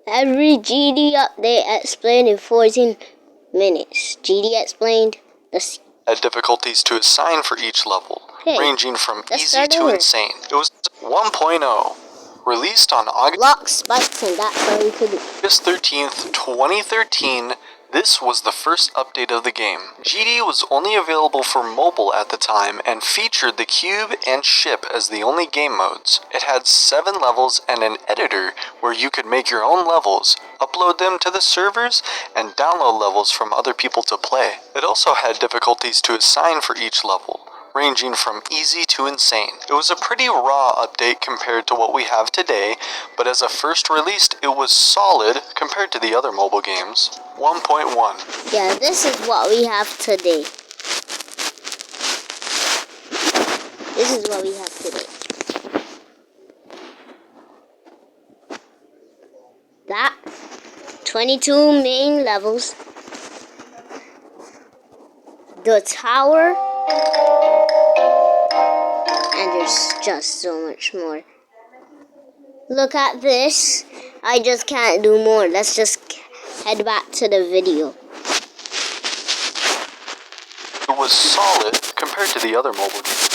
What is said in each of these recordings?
Every GD update explained in 14 minutes. GD explained. Had difficulties to assign for each level, ranging from easy to insane. It was 1.0, released on Block spikes and that's how we could August 13th, 2013. This was the first update of the game. GD was only available for mobile at the time and featured the cube and ship as the only game modes. It had 7 levels and an editor where you could make your own levels, upload them to the servers, and download levels from other people to play. It also had difficulties to assign for each level, ranging from easy to insane. It was a pretty raw update compared to what we have today, but as a first released, it was solid compared to the other mobile games. 1.1. Yeah, this is what we have today. This is what we have today. That 22 main levels. The tower. And there's just so much more. Look at this. I just can't do more. Let's just head back to the video. It was solid compared to the other mobile games.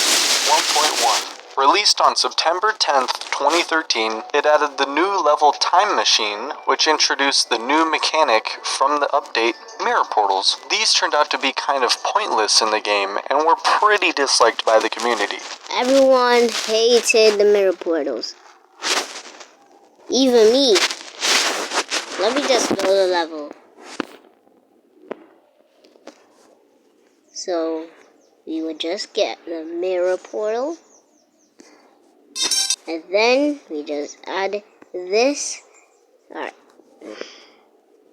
1.1. Released on September 10th, 2013, it added the new level Time Machine, which introduced the new mechanic from the update, mirror portals. These turned out to be kind of pointless in the game and were pretty disliked by the community. Everyone hated the mirror portals. Even me. Let me just go to level. So, we would just get the mirror portal. And then we just add this. Alright.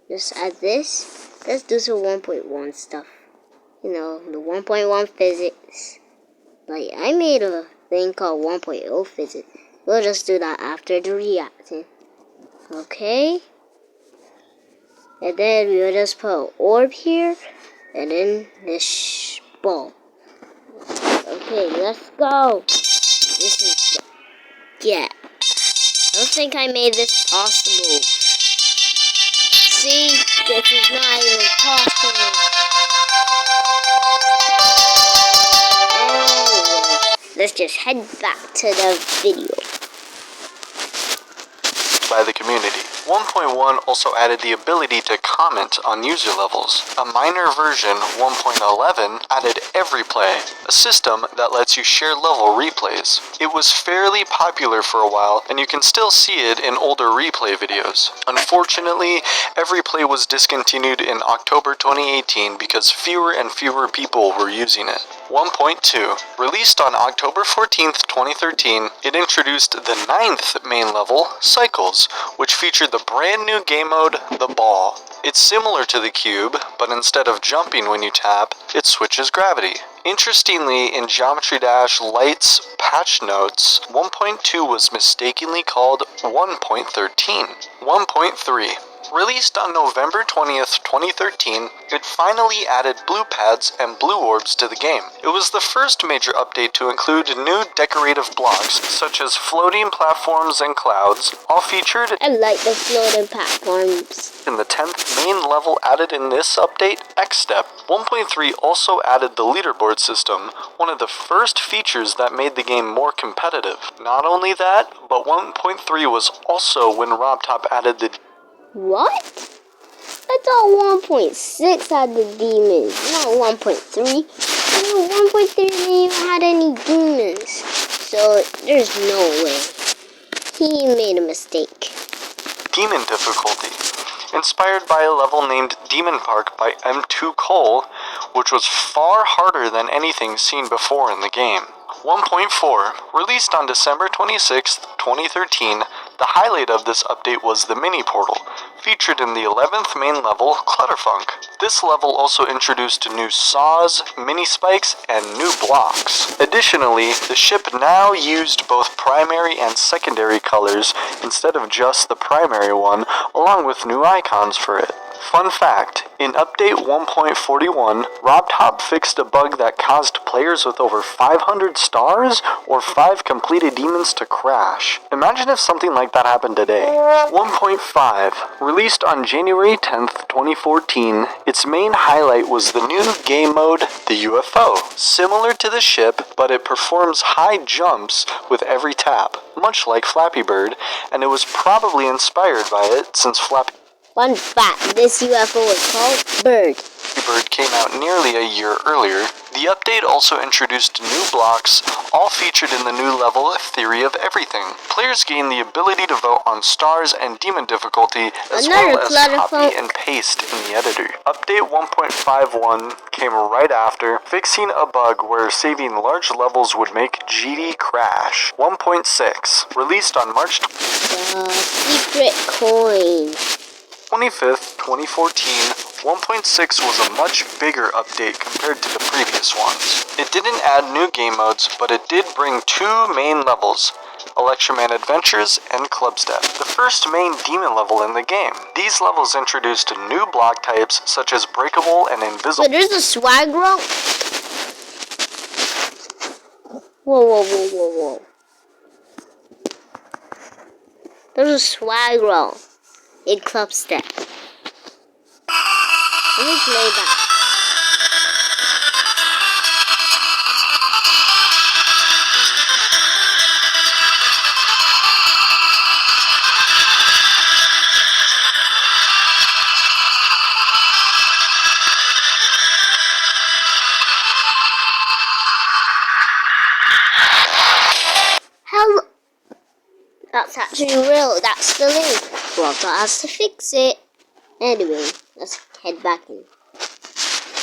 Just add this. Let's do some 1.1 stuff. You know, the 1.1 physics. Like, I made a thing called 1.0 physics. We'll just do that after the reacting. Okay. And then we will just put an orb here. And then this ball. Okay, let's go. This is... Yeah. I don't think I made this possible. See? This is not even possible. Anyway, let's just head back to the video. By the community. 1.1 also added the ability to comment on user levels. A minor version, 1.11, added Every Play, a system that lets you share level replays. It was fairly popular for a while, and you can still see it in older replay videos. Unfortunately, Every Play was discontinued in October 2018 because fewer and fewer people were using it. 1.2. Released on October 14th, 2013, it introduced the 9th main level, Cycles, which featured the brand new game mode, The Ball. It's similar to the cube, but instead of jumping when you tap, it switches gravity. Interestingly, in Geometry Dash Lite's patch notes, 1.2 was mistakenly called 1.13. 1.3. Released on November 20th, 2013, it finally added blue pads and blue orbs to the game. It was the first major update to include new decorative blocks, such as floating platforms and clouds, all featured I like the floating platforms. in the 10th main level added in this update, X-Step. 1.3 also added the leaderboard system, one of the first features that made the game more competitive. Not only that, but 1.3 was also when RobTop added the What? I thought 1.6 had the demons, not 1.3. 1.3 didn't even have any demons. So, there's no way. He made a mistake. demon difficulty, inspired by a level named Demon Park by M2 Cole, which was far harder than anything seen before in the game. 1.4, released on December 26, 2013, the highlight of this update was the mini portal, featured in the 11th main level, Clutterfunk. This level also introduced new saws, mini spikes, and new blocks. Additionally, the ship now used both primary and secondary colors instead of just the primary one, along with new icons for it. Fun fact, in update 1.41, RobTop fixed a bug that caused players with over 500 stars or 5 completed demons to crash. Imagine if something like that happened today. 1.5, released on January 10th, 2014, its main highlight was the new game mode, the UFO. Similar to the ship, but it performs high jumps with every tap, much like Flappy Bird, and it was probably inspired by it since Flappy Fun fact, this UFO is called Bird. Bird came out nearly a year earlier. The update also introduced new blocks, all featured in the new level Theory of Everything. Players gain the ability to vote on stars and demon difficulty, as well as copy and paste in the editor. Update 1.51 came right after, fixing a bug where saving large levels would make GD crash. 1.6, released on March Secret coin. 25th, 2014, 1.6 was a much bigger update compared to the previous ones. It didn't add new game modes, but it did bring 2 main levels, Electroman Adventures and Clubstep, the first main demon level in the game. These levels introduced new block types such as breakable and invisible. But there's a swag roll. Whoa. There's a swag roll in Clubstep. Let me play that. Hello. That's actually real. That's the link. Walter has to fix it. Anyway, let's head back in.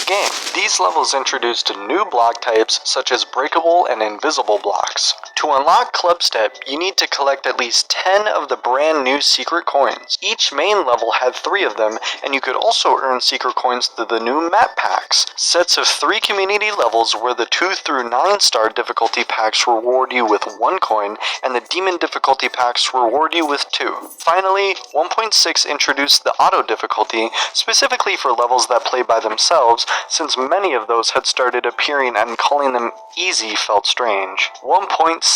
Game. These levels introduced new block types such as breakable and invisible blocks. To unlock Clubstep, you need to collect at least 10 of the brand new secret coins. Each main level had 3 of them, and you could also earn secret coins through the new map packs. Sets of 3 community levels where the 2 through 9 star difficulty packs reward you with 1 coin, and the demon difficulty packs reward you with 2. Finally, 1.6 introduced the auto difficulty, specifically for levels that play by themselves, since many of those had started appearing and calling them easy felt strange. 1.7.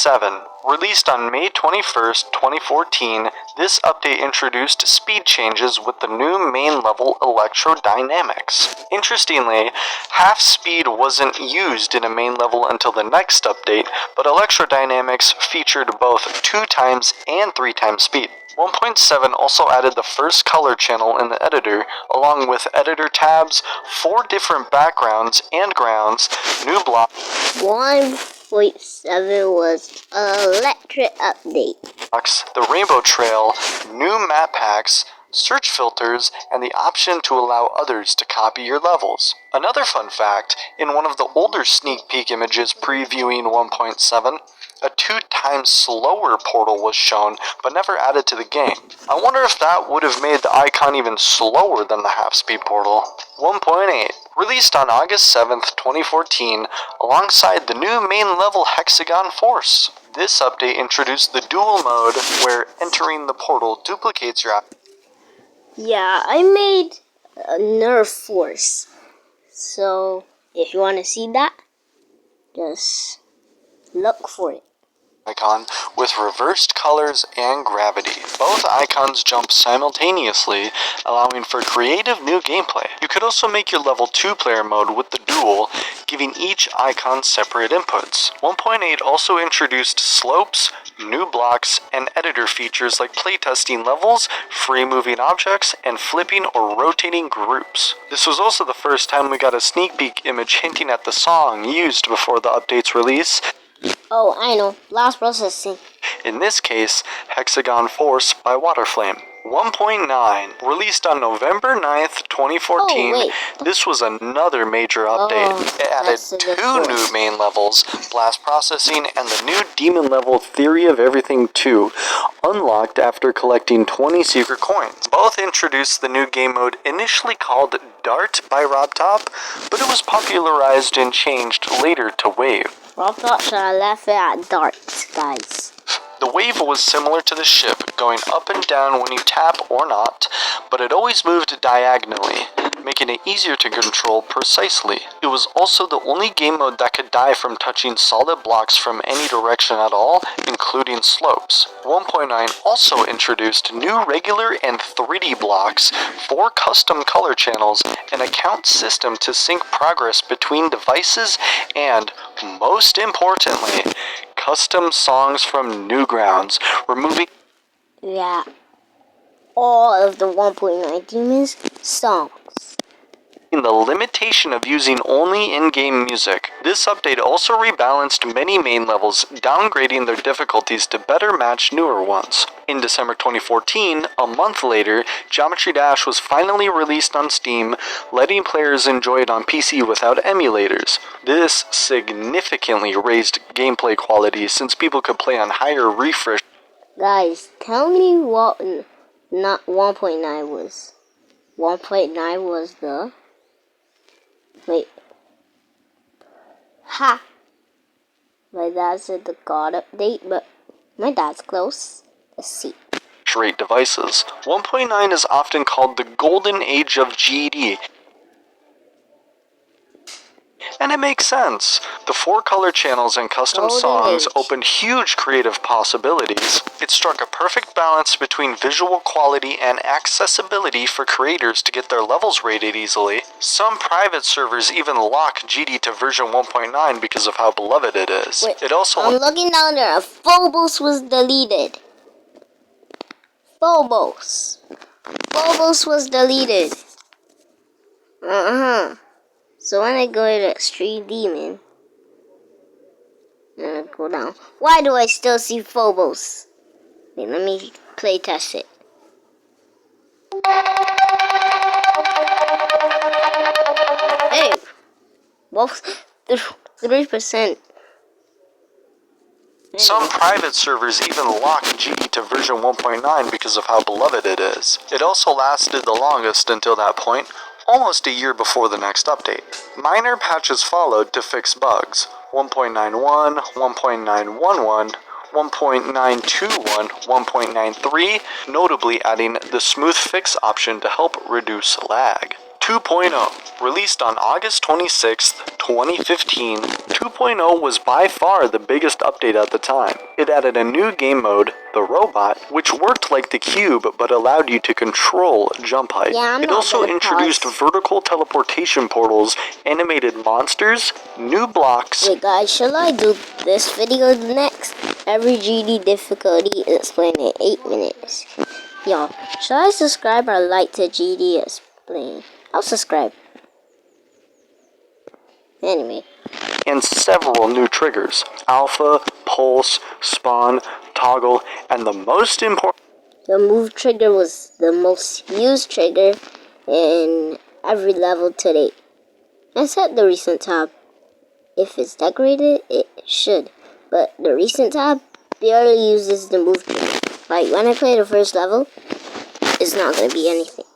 Released on May 21st, 2014, this update introduced speed changes with the new main level Electrodynamics. Interestingly, half speed wasn't used in a main level until the next update, but Electrodynamics featured both 2 times and 3 times speed. 1.7 also added the first color channel in the editor, along with editor tabs, 4 different backgrounds and grounds, new blocks. 1.7 was electric update. The Rainbow Trail, new map packs, search filters, and the option to allow others to copy your levels. Another fun fact, in one of the older sneak peek images previewing 1.7, a 2 times slower portal was shown, but never added to the game. I wonder if that would have made the icon even slower than the half-speed portal. 1.8. Released on August 7th, 2014, alongside the new main level Hexagon Force. This update introduced the dual mode, where entering the portal duplicates your... Yeah, I made a Nerf Force. So, if you want to see that, just look for it. Icon with reversed colors and gravity. Both icons jump simultaneously, allowing for creative new gameplay. You could also make your level 2 player mode with the dual, giving each icon separate inputs. 1.8 also introduced slopes, new blocks, and editor features like playtesting levels, free moving objects, and flipping or rotating groups. This was also the first time we got a sneak peek image hinting at the song used before the update's release. Oh, I know. Blast processing. In this case, Hexagon Force by Waterflame. 1.9, released on November 9th, 2014, this was another major update. It added 2 new main levels, Blast Processing and the new Demon level Theory of Everything 2, unlocked after collecting 20 secret coins. Both introduced the new game mode initially called Dart by RobTop, but it was popularized and changed later to Wave. RobTop should have left it at Dart, guys. The wave was similar to the ship, going up and down when you tap or not, but it always moved diagonally, making it easier to control precisely. It was also the only game mode that could die from touching solid blocks from any direction at all, including slopes. 1.9 also introduced new regular and 3D blocks, 4 custom color channels, an account system to sync progress between devices, and, most importantly, custom songs from Newgrounds, removing all of the 1.9 demons songs. the limitation of using only in-game music. This update also rebalanced many main levels, downgrading their difficulties to better match newer ones. In December 2014, a month later, Geometry Dash was finally released on Steam, letting players enjoy it on PC without emulators. This significantly raised gameplay quality since people could play on higher refresh. Guys, tell me what not 1.9 was. 1.9 was the... Wait. Ha! My dad said the God update, but my dad's close. Let's see. Rate devices. 1.9 is often called the golden age of GD. And it makes sense. The 4 color channels and custom Golden songs age. opened huge creative possibilities. It struck a perfect balance between visual quality and accessibility for creators to get their levels rated easily. Some private servers even lock GD to version 1.9 because of how beloved it is. Wait, It also I'm looking down there. Phobos was deleted. Phobos was deleted. So when I go to Street Demon, and I go down, why do I still see Phobos? Wait, let me play test it. Hey, well, 3%. Some private servers even lock GD to version 1.9 because of how beloved it is. It also lasted the longest until that point, almost a year before the next update. Minor patches followed to fix bugs. 1.91, 1.911, 1.921, 1.93, notably adding the smooth fix option to help reduce lag. 2.0, released on August 26, 2015, 2.0 was by far the biggest update at the time. It added a new game mode, the Robot, which worked like the Cube but allowed you to control jump height. Yeah, It also introduced vertical teleportation portals, animated monsters, new blocks. Wait guys, shall I do this video next? Every GD difficulty explained in 8 minutes. Y'all, should I subscribe or like to GD explain? I'll subscribe. Anyway. And several new triggers. Alpha, Pulse, Spawn, Toggle, and the most important... The move trigger was the most used trigger in every level to date. I set the recent tab. If it's decorated, it should. But the recent tab barely uses the move trigger. Like when I play the first level, it's not going to be anything.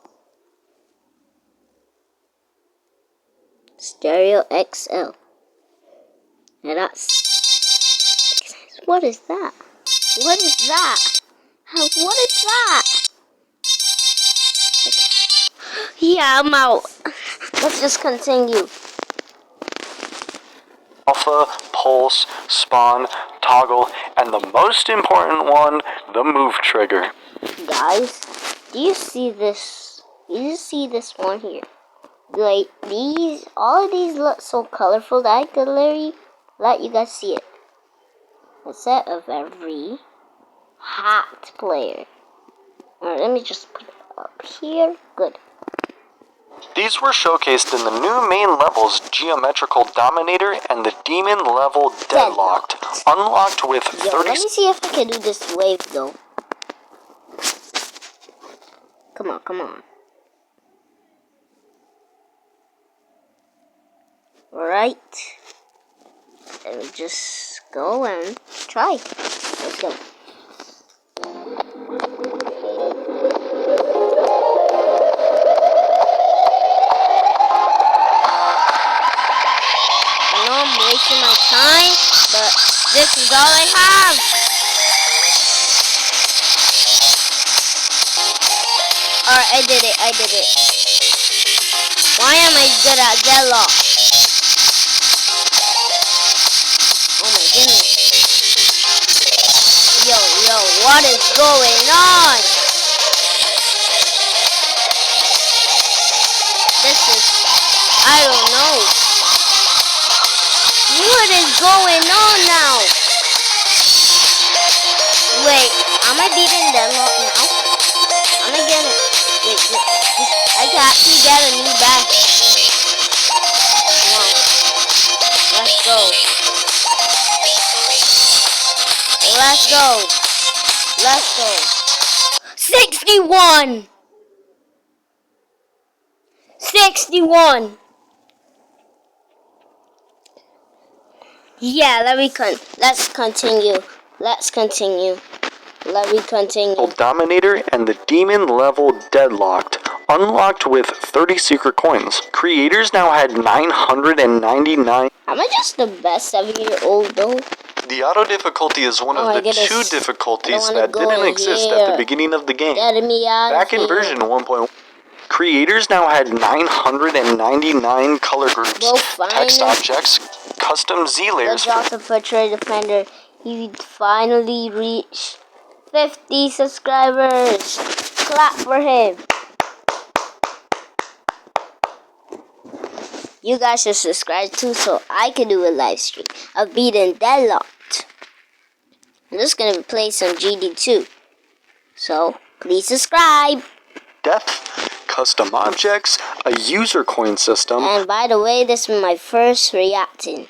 Stereo XL. Now that's... What is that? What is that? What is that? Yeah, I'm out. Let's just continue. Alpha, Pulse, Spawn, Toggle, and the most important one, the move trigger. Guys, do you see this? Do you see this one here? Like these, all of these look so colorful that I could literally let you guys see it. A set of every hat player. Alright, let me just put it up here. Good. These were showcased in the new main levels, Geometrical Dominator and the Demon level Deadlocked, unlocked with 30... Let me see if I can do this wave though. Come on, come on. Alright. Let me just go and try. Let's go. I know I'm wasting my time, but this is all I have. Alright, I did it. Why am I good at deadlock? Oh my goodness. Yo, what is going on? This is, I don't know. What is going on now? Wait, am I beating deadlock now? Am I getting it? Wait, I can actually get a new badge. Wow. Let's go. 61! 61! Yeah, let's continue. Dominator and the Demon level Deadlocked, unlocked with 30 secret coins. Creators now had 999. Am I just the best 7-year-old though? The auto difficulty is one of the two difficulties that didn't exist at the beginning of the game. Get me out Back in version 1.1, creators now had 999 color groups, text objects, custom Z layers. The Joseph Portrait Defender, he finally reached 50 subscribers. Clap for him. You guys should subscribe too so I can do a live stream of beating Deadlocked. I'm just gonna play some GD2. So, please subscribe. Death, custom objects, a user coin system. And by the way, this is my first reacting.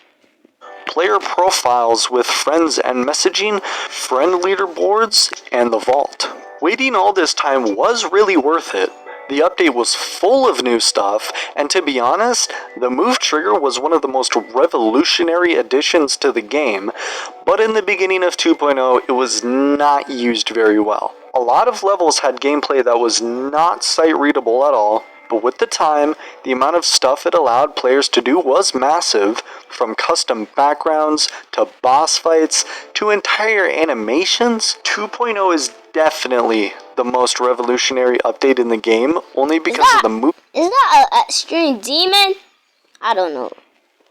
Player profiles with friends and messaging, friend leaderboards, and the vault. Waiting all this time was really worth it. The update was full of new stuff, and to be honest, the move trigger was one of the most revolutionary additions to the game, but in the beginning of 2.0, it was not used very well. A lot of levels had gameplay that was not sight-readable at all, but with the time, the amount of stuff it allowed players to do was massive, from custom backgrounds, to boss fights, to entire animations. 2.0 is definitely the most revolutionary update in the game, only because of the move. Is that an extreme demon? I don't know.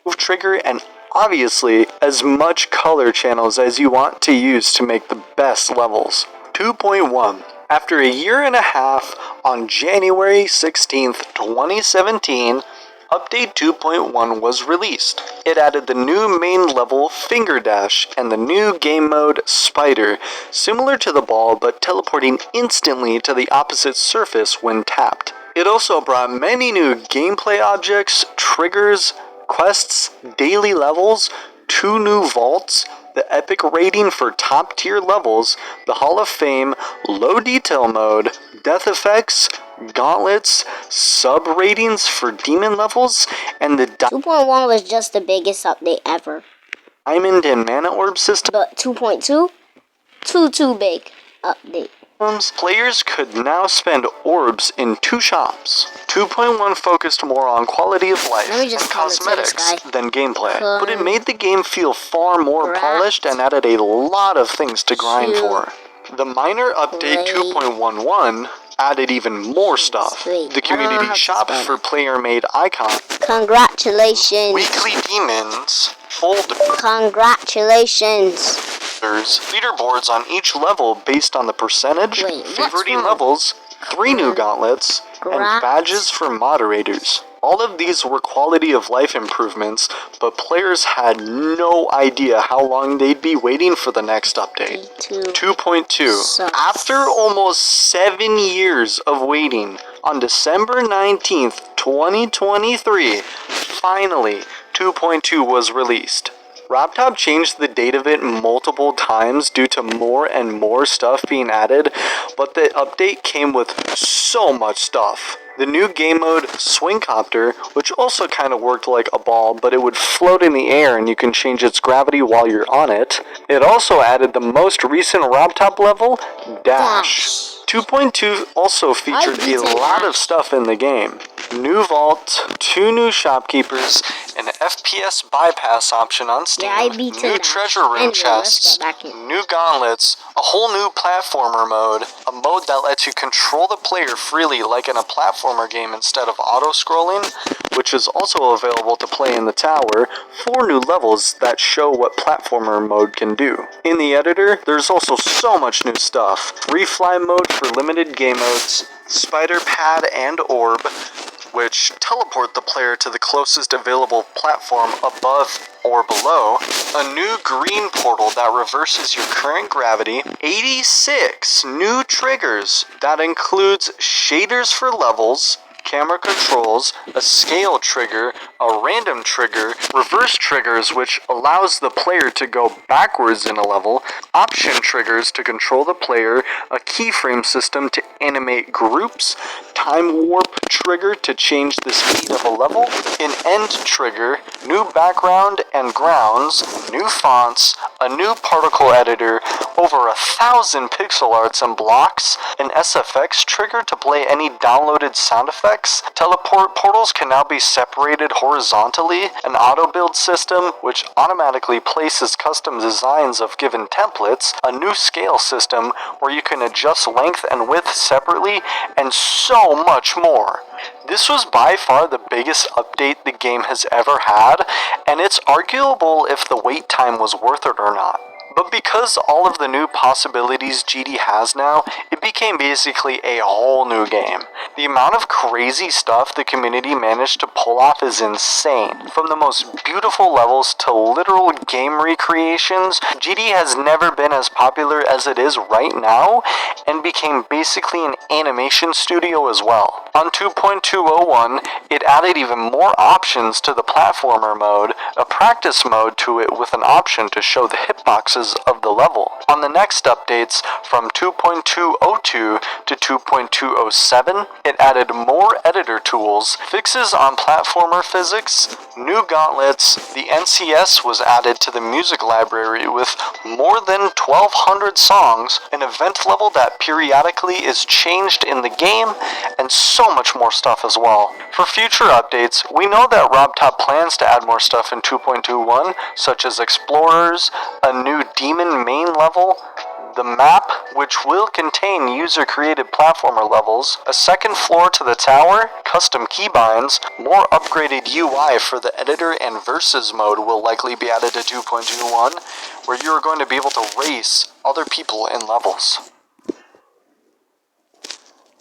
Move trigger, and obviously as much color channels as you want to use to make the best levels. 2.1. After a year and a half, on January 16th, 2017, Update 2.1 was released. It added the new main level Finger Dash and the new game mode Spider, similar to the ball but teleporting instantly to the opposite surface when tapped. It also brought many new gameplay objects, triggers, quests, daily levels, 2 new vaults, the epic rating for top tier levels, the Hall of Fame, low detail mode, death effects, gauntlets, sub ratings for demon levels, and the 2.1 was just the biggest update ever. Diamond and Mana Orb system. But 2.2? Too big update. Players could now spend orbs in 2 shops. 2.1 focused more on quality of life and cosmetics than gameplay, but it made the game feel far more polished and added a lot of things to grind for. The minor update 2.11 added even more stuff. The community shop for player-made icons. Congratulations. Weekly demons. Folders. Congratulations. Leaderboards on each level based on the percentage, favoriting levels, 3 new gauntlets, and badges for moderators. All of these were quality of life improvements, but players had no idea how long they'd be waiting for the next update. 2.2. After almost 7 years of waiting, on December 19th, 2023, finally 2.2 was released. RapTop changed the date of it multiple times due to more and more stuff being added, but the update came with so much stuff. The new game mode, Swingcopter, which also kind of worked like a ball, but it would float in the air and you can change its gravity while you're on it. It also added the most recent RapTop level, Dash. 2.2 also featured a lot of stuff in the game. New vault, 2 new shopkeepers, an FPS bypass option on Steam, Yeah, I beat new that. treasure room Anyway, let's chests, get back in. new gauntlets, a whole new platformer mode, a mode that lets you control the player freely like in a platformer game instead of auto-scrolling, which is also available to play in the tower, 4 new levels that show what platformer mode can do. In the editor, there's also so much new stuff. Refly mode for limited game modes, spider pad and orb, which teleport the player to the closest available platform above or below, a new green portal that reverses your current gravity, 86 new triggers that includes shaders for levels, camera controls, a scale trigger, a random trigger, reverse triggers which allows the player to go backwards in a level, option triggers to control the player, a keyframe system to animate groups, time warp trigger to change the speed of a level, an end trigger, new background and grounds, new fonts, a new particle editor, over 1,000 pixel arts and blocks, an SFX trigger to play any downloaded sound effects, teleport portals can now be separated horizontally, an auto build system which automatically places custom designs of given templates, a new scale system where you can adjust length and width separately, and so much more. This was by far the biggest update the game has ever had, and it's arguable if the wait time was worth it or not. But because all of the new possibilities GD has now, it became basically a whole new game. The amount of crazy stuff the community managed to pull off is insane. From the most beautiful levels to literal game recreations, GD has never been as popular as it is right now, and became basically an animation studio as well. On 2.201, it added even more options to the platformer mode, a practice mode to it with an option to show the hitboxes of the level. On the next updates, from 2.202 to 2.207, it added more editor tools, fixes on platformer physics, new gauntlets, the NCS was added to the music library with more than 1,200 songs, an event level that periodically is changed in the game, and so much more stuff as well. For future updates, we know that RobTop plans to add more stuff in 2.21, such as explorers, a new demon main level, the map, which will contain user-created platformer levels, a second floor to the tower, custom keybinds, more upgraded UI for the editor, and versus mode will likely be added to 2.21, where you are going to be able to race other people in levels.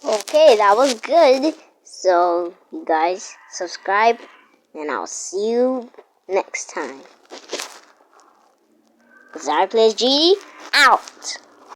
Okay, that was good. So, you guys, subscribe, and I'll see you next time. Zarplays GD, out!